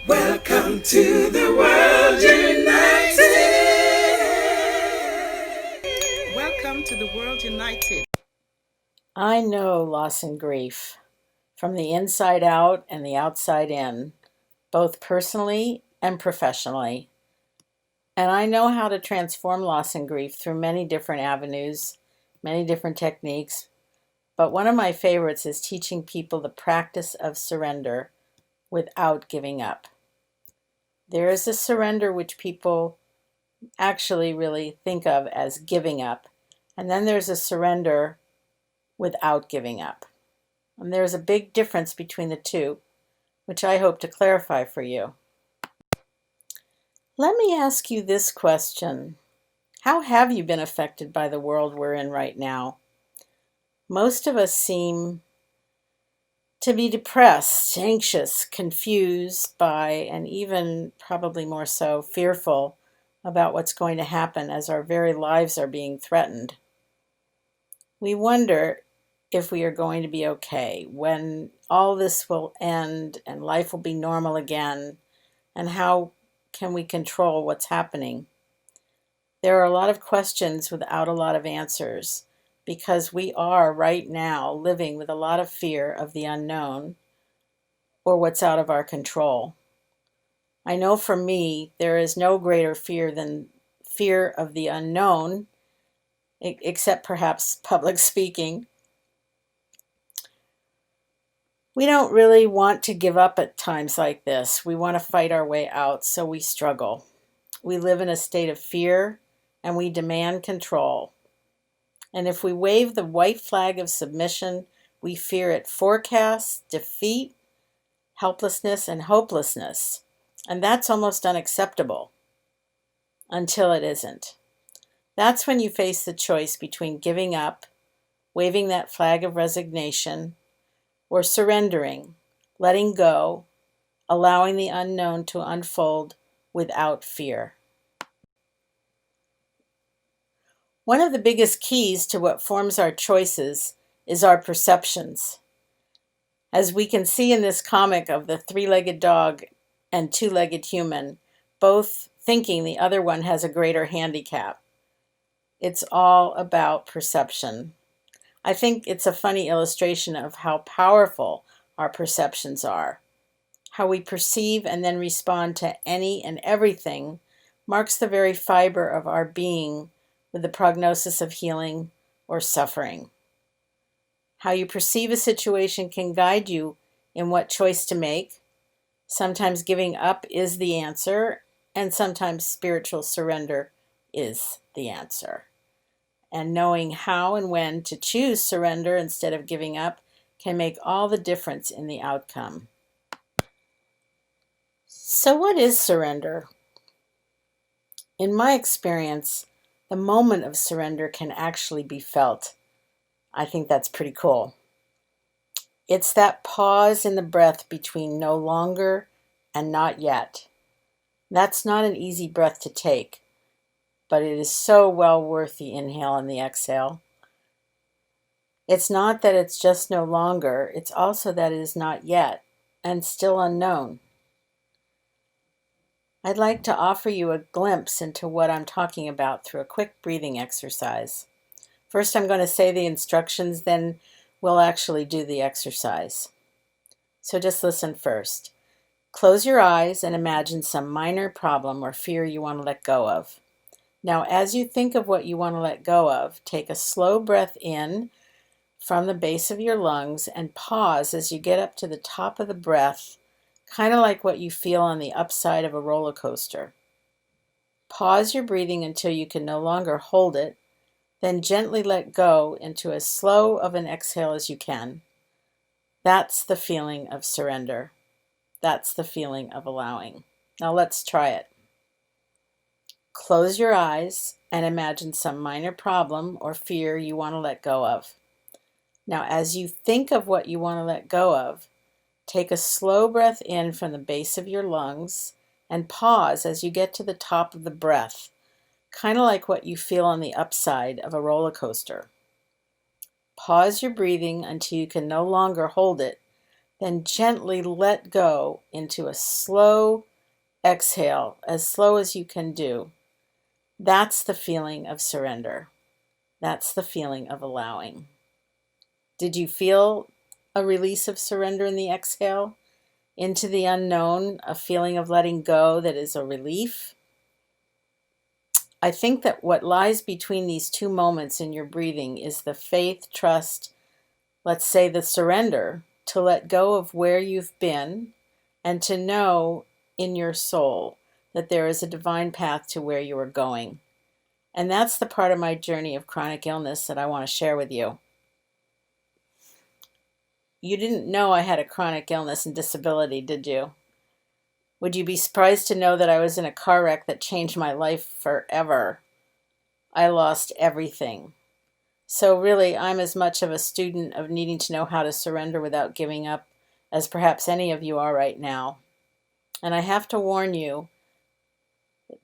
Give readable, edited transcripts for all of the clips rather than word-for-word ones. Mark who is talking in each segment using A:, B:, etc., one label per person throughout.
A: Welcome to the world united. Welcome to the world united.
B: I know loss and grief from the inside out and the outside in, both personally and professionally. And I know how to transform loss and grief through many different avenues, many different techniques. But one of my favorites is teaching people the practice of surrender without giving up. There is a surrender which people actually really think of as giving up. And then there's a surrender without giving up. And there's a big difference between the two, which I hope to clarify for you. Let me ask you this question. How have you been affected by the world we're in right now? Most of us seem to be depressed, anxious, confused by, and even probably more so, fearful about what's going to happen as our very lives are being threatened. We wonder if we are going to be okay, when all this will end and life will be normal again, and how can we control what's happening? There are a lot of questions without a lot of answers, because we are right now living with a lot of fear of the unknown or what's out of our control. I know for me, there is no greater fear than fear of the unknown, except perhaps public speaking. We don't really want to give up at times like this. We want to fight our way out, so we struggle. We live in a state of fear, and we demand control. And if we wave the white flag of submission, we fear it forecasts defeat, helplessness, and hopelessness. And that's almost unacceptable until it isn't. That's when you face the choice between giving up, waving that flag of resignation, or surrendering, letting go, allowing the unknown to unfold without fear. One of the biggest keys to what forms our choices is our perceptions. As we can see in this comic of the three-legged dog and two-legged human, both thinking the other one has a greater handicap. It's all about perception. I think it's a funny illustration of how powerful our perceptions are. How we perceive and then respond to any and everything marks the very fiber of our being with the prognosis of healing or suffering. How you perceive a situation can guide you in what choice to make. Sometimes giving up is the answer, and sometimes spiritual surrender is the answer. And knowing how and when to choose surrender instead of giving up can make all the difference in the outcome. So what is surrender? In my experience, the moment of surrender can actually be felt. I think that's pretty cool. It's that pause in the breath between no longer and not yet. That's not an easy breath to take, but it is so well worth the inhale and the exhale. It's not that it's just no longer, it's also that it is not yet and still unknown. I'd like to offer you a glimpse into what I'm talking about through a quick breathing exercise. First, I'm going to say the instructions, then we'll actually do the exercise. So just listen first. Close your eyes and imagine some minor problem or fear you want to let go of. Now, as you think of what you want to let go of, take a slow breath in from the base of your lungs and pause as you get up to the top of the breath, kind of like what you feel on the upside of a roller coaster. Pause your breathing until you can no longer hold it, then gently let go into as slow of an exhale as you can. That's the feeling of surrender. That's the feeling of allowing. Now let's try it. Close your eyes and imagine some minor problem or fear you want to let go of. Now, as you think of what you want to let go of, take a slow breath in from the base of your lungs and pause as you get to the top of the breath, kind of like what you feel on the upside of a roller coaster. Pause your breathing until you can no longer hold it, then gently let go into a slow exhale, as slow as you can do. That's the feeling of surrender. That's the feeling of allowing. Did you feel a release of surrender in the exhale? Into the unknown, a feeling of letting go that is a relief? I think that what lies between these two moments in your breathing is the faith, trust, let's say the surrender, to let go of where you've been and to know in your soul that there is a divine path to where you are going. And that's the part of my journey of chronic illness that I want to share with you. You didn't know I had a chronic illness and disability, did you? Would you be surprised to know that I was in a car wreck that changed my life forever? I lost everything. So really, I'm as much of a student of needing to know how to surrender without giving up as perhaps any of you are right now. And I have to warn you,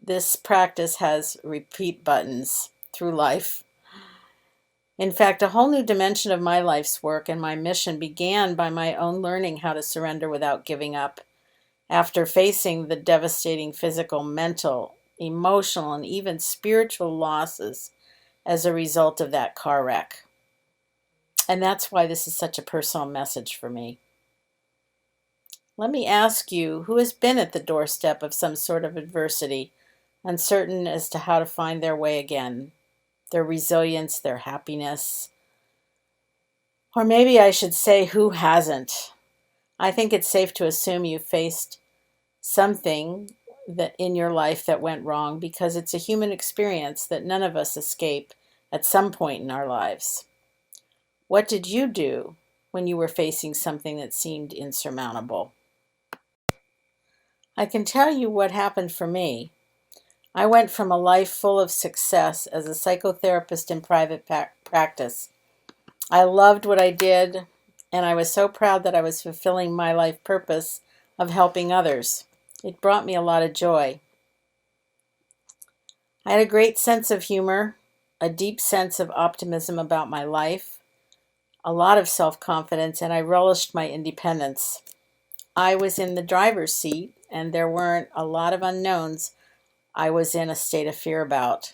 B: this practice has repeat buttons through life. In fact, a whole new dimension of my life's work and my mission began by my own learning how to surrender without giving up after facing the devastating physical, mental, emotional, and even spiritual losses as a result of that car wreck. And that's why this is such a personal message for me. Let me ask you, who has been at the doorstep of some sort of adversity, uncertain as to how to find their way again, their resilience, their happiness? Or maybe I should say, who hasn't? I think it's safe to assume you faced something that in your life that went wrong, because it's a human experience that none of us escape at some point in our lives. What did you do when you were facing something that seemed insurmountable? I can tell you what happened for me. I went from a life full of success as a psychotherapist in private practice. I loved what I did, and I was so proud that I was fulfilling my life purpose of helping others. It brought me a lot of joy. I had a great sense of humor, a deep sense of optimism about my life, a lot of self-confidence, and I relished my independence. I was in the driver's seat, and there weren't a lot of unknowns I was in a state of fear about.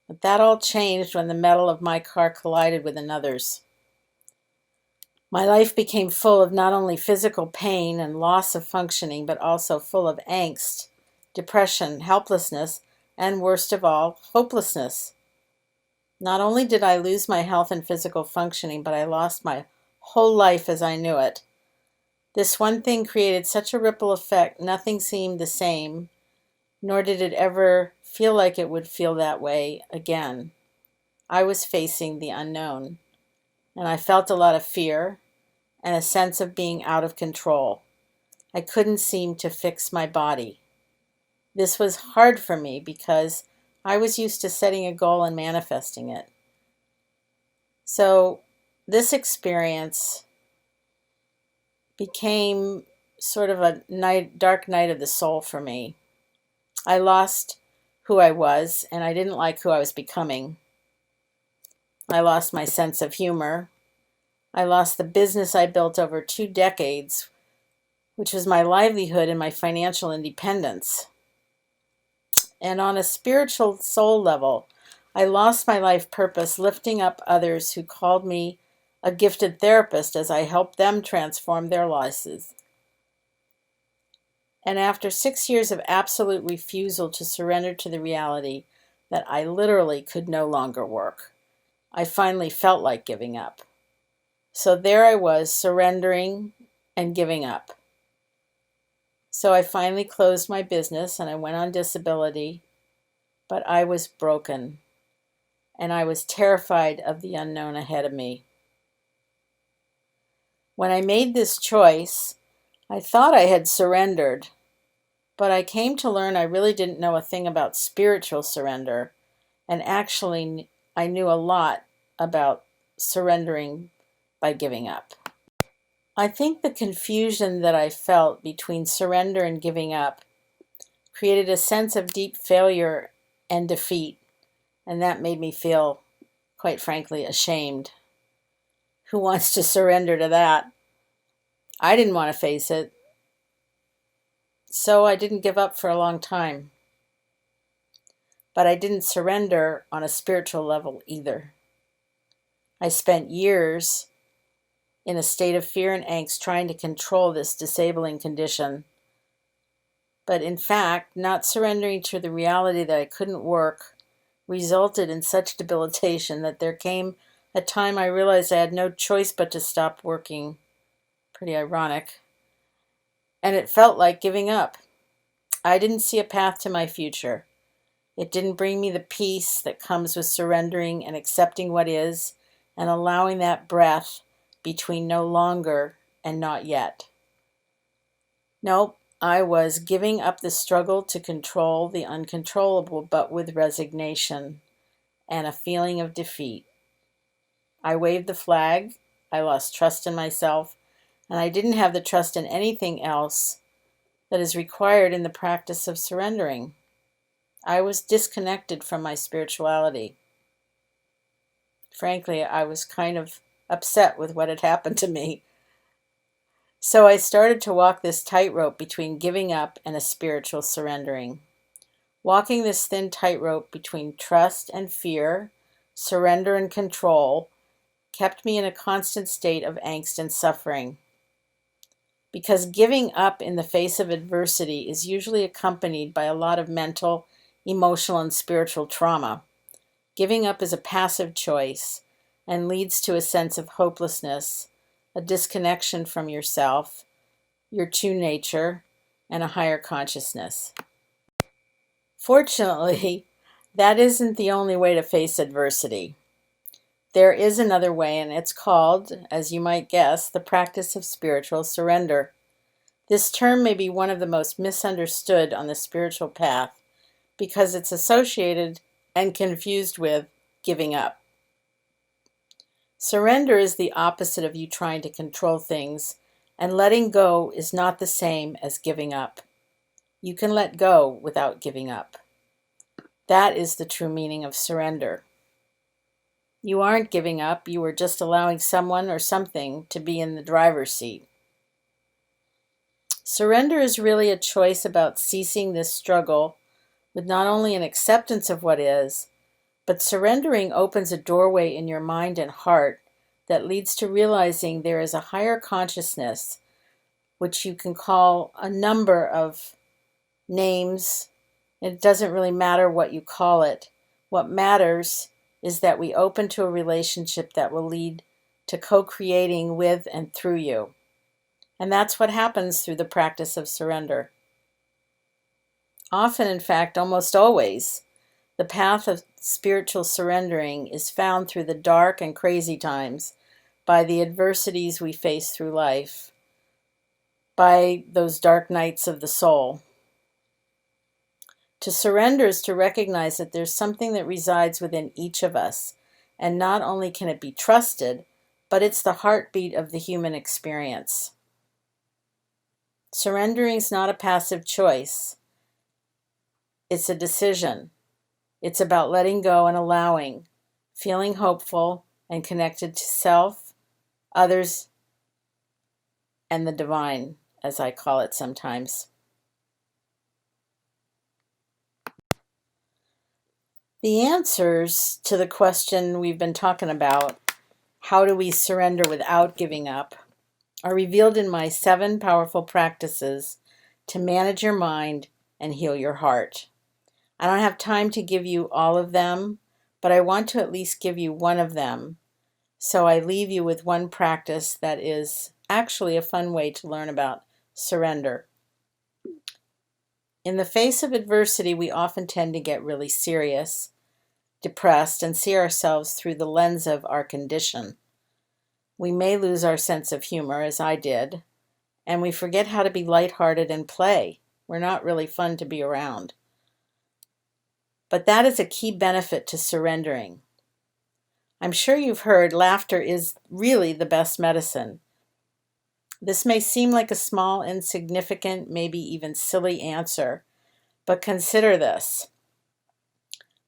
B: But that all changed when the metal of my car collided with another's. My life became full of not only physical pain and loss of functioning, but also full of angst, depression, helplessness, and worst of all, hopelessness. Not only did I lose my health and physical functioning, but I lost my whole life as I knew it. This one thing created such a ripple effect, nothing seemed the same, nor did it ever feel like it would feel that way again. I was facing the unknown, and I felt a lot of fear and a sense of being out of control. I couldn't seem to fix my body. This was hard for me because I was used to setting a goal and manifesting it. So this experience became sort of a dark night of the soul for me. I lost who I was, and I didn't like who I was becoming. I lost my sense of humor. I lost the business I built over 2 decades, which was my livelihood and my financial independence. And on a spiritual soul level, I lost my life purpose lifting up others who called me a gifted therapist as I helped them transform their lives. And after 6 years of absolute refusal to surrender to the reality that I literally could no longer work, I finally felt like giving up. So there I was, surrendering and giving up. So I finally closed my business and I went on disability, but I was broken and I was terrified of the unknown ahead of me. When I made this choice, I thought I had surrendered, but I came to learn I really didn't know a thing about spiritual surrender, and actually I knew a lot about surrendering by giving up. I think the confusion that I felt between surrender and giving up created a sense of deep failure and defeat, and that made me feel, quite frankly, ashamed. Who wants to surrender to that? I didn't want to face it, so I didn't give up for a long time. But I didn't surrender on a spiritual level either. I spent years in a state of fear and angst trying to control this disabling condition. But in fact, not surrendering to the reality that I couldn't work resulted in such debilitation that there came a time I realized I had no choice but to stop working. Pretty ironic. And it felt like giving up. I didn't see a path to my future. It didn't bring me the peace that comes with surrendering and accepting what is and allowing that breath between no longer and not yet. Nope, I was giving up the struggle to control the uncontrollable, but with resignation and a feeling of defeat. I waved the flag, I lost trust in myself, and I didn't have the trust in anything else that is required in the practice of surrendering. I was disconnected from my spirituality. Frankly, I was kind of upset with what had happened to me. So I started to walk this tightrope between giving up and a spiritual surrendering. Walking this thin tightrope between trust and fear, surrender and control, kept me in a constant state of angst and suffering. Because giving up in the face of adversity is usually accompanied by a lot of mental, emotional, and spiritual trauma. Giving up is a passive choice and leads to a sense of hopelessness, a disconnection from yourself, your true nature, and a higher consciousness. Fortunately, that isn't the only way to face adversity. There is another way, and it's called, as you might guess, the practice of spiritual surrender. This term may be one of the most misunderstood on the spiritual path because it's associated and confused with giving up. Surrender is the opposite of you trying to control things, and letting go is not the same as giving up. You can let go without giving up. That is the true meaning of surrender. You aren't giving up, you are just allowing someone or something to be in the driver's seat. Surrender is really a choice about ceasing this struggle with not only an acceptance of what is, but surrendering opens a doorway in your mind and heart that leads to realizing there is a higher consciousness, which you can call a number of names. It doesn't really matter what you call it. What matters is that we open to a relationship that will lead to co-creating with and through you. And that's what happens through the practice of surrender. Often, in fact, almost always, the path of spiritual surrendering is found through the dark and crazy times, by the adversities we face through life, by those dark nights of the soul. To surrender is to recognize that there's something that resides within each of us, and not only can it be trusted, but it's the heartbeat of the human experience. Surrendering is not a passive choice. It's a decision. It's about letting go and allowing, feeling hopeful and connected to self, others, and the divine, as I call it sometimes. The answers to the question we've been talking about, how do we surrender without giving up, are revealed in my 7 powerful practices to manage your mind and heal your heart. I don't have time to give you all of them, but I want to at least give you one of them. So I leave you with one practice that is actually a fun way to learn about surrender. In the face of adversity, we often tend to get really serious, depressed, and see ourselves through the lens of our condition. We may lose our sense of humor, as I did, and we forget how to be lighthearted and play. We're not really fun to be around. But that is a key benefit to surrendering. I'm sure you've heard laughter is really the best medicine. This may seem like a small, insignificant, maybe even silly answer, but consider this.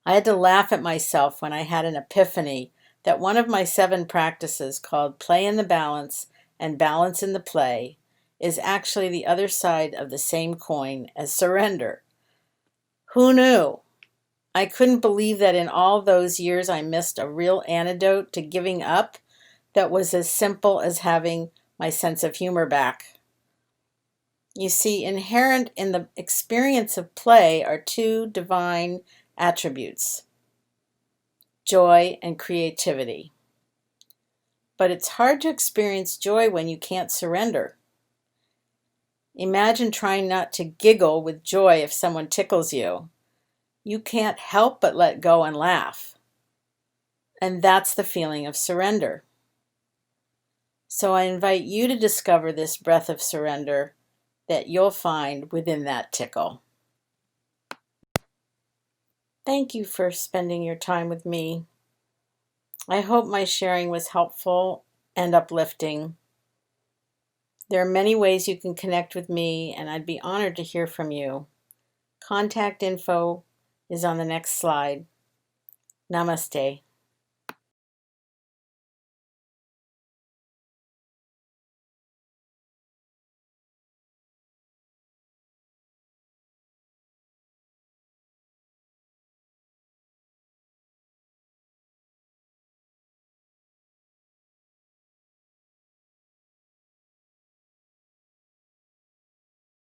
B: I had to laugh at myself when I had an epiphany that one of my 7 practices, called Play in the Balance and balance in the play is actually the other side of the same coin as surrender. Who knew? I couldn't believe that in all those years I missed a real antidote to giving up that was as simple as having my sense of humor back. You see, inherent in the experience of play are two divine attributes: joy and creativity. But it's hard to experience joy when you can't surrender. Imagine trying not to giggle with joy if someone tickles you. You can't help but let go and laugh. And that's the feeling of surrender. So I invite you to discover this breath of surrender that you'll find within that tickle. Thank you for spending your time with me. I hope my sharing was helpful and uplifting. There are many ways you can connect with me, and I'd be honored to hear from you. Contact info is on the next slide. Namaste.